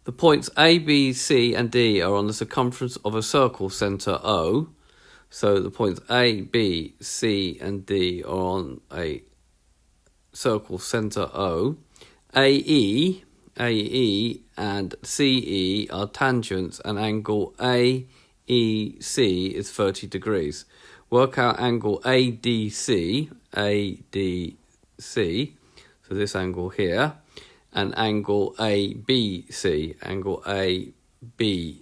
The points A, B, C and D are on the circumference of a circle centre O. So the points A, B, C and D are on a circle centre O. AE and CE are tangents, and angle AEC is 30 degrees. Work out angle ADC, so this angle here, and angle ABC, angle ABC,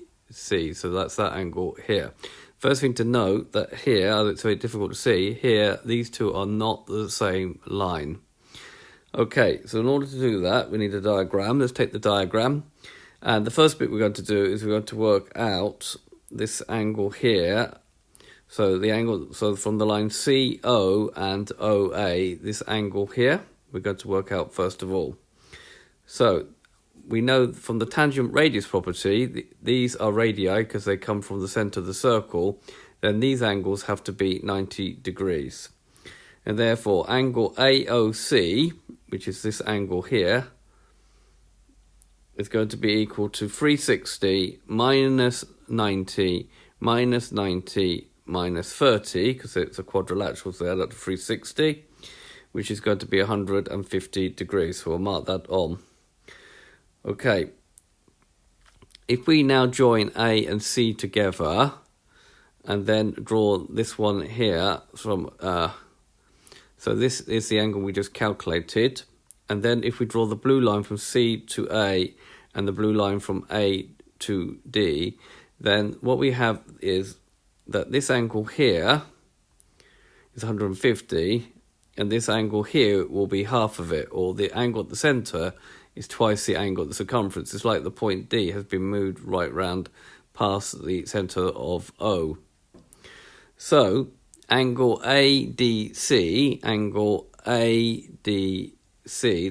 so that's that angle here. First thing to note that here, it's very difficult to see, here these two are not the same line. Okay, so in order to do that, we need a diagram. Let's take the diagram. And the first bit we're going to do is we're going to work out this angle here. So the angle, so from the line CO and OA, this angle here, we're going to work out first of all. So we know from the tangent radius property, these are radii because they come from the centre of the circle, then these angles have to be 90 degrees. And therefore angle AOC, which is this angle here, is going to be equal to 360 minus 90 minus 90 minus 30, because it's a quadrilateral, so add up to 360, which is going to be 150 degrees. So we'll mark that on. Okay, if we now join A and C together, and then draw this one here from... So this is the angle we just calculated. And then if we draw the blue line from C to A and the blue line from A to D, then what we have is that this angle here is 150 and this angle here will be half of it, or the angle at the centre is twice the angle at the circumference. It's like the point D has been moved right round past the centre of O. So angle ADC,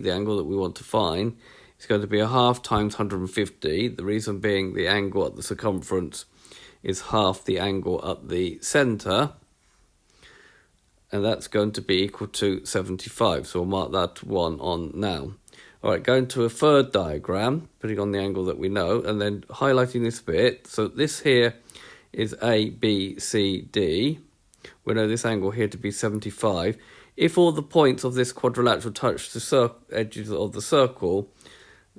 the angle that we want to find, is going to be a half times 150. The reason being the angle at the circumference is half the angle at the centre, and that's going to be equal to 75. So we'll mark that one on now. All right, going to a third diagram, putting on the angle that we know, and then highlighting this bit. So this here is ABCD. We know this angle here to be 75. If all the points of this quadrilateral touch the edges of the circle,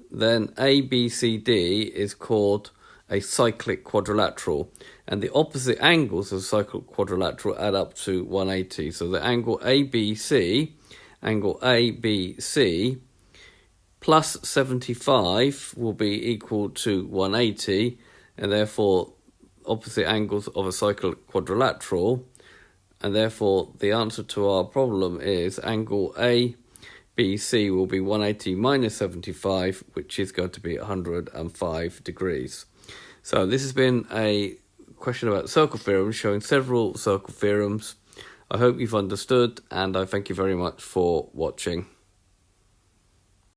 then ABCD is called a cyclic quadrilateral. And the opposite angles of a cyclic quadrilateral add up to 180. So the angle ABC plus 75 will be equal to 180. And therefore, opposite angles of a cyclic quadrilateral. And therefore, the answer to our problem is angle ABC will be 180 minus 75, which is going to be 105 degrees. So this has been a question about circle theorems, showing several circle theorems. I hope you've understood, and I thank you very much for watching.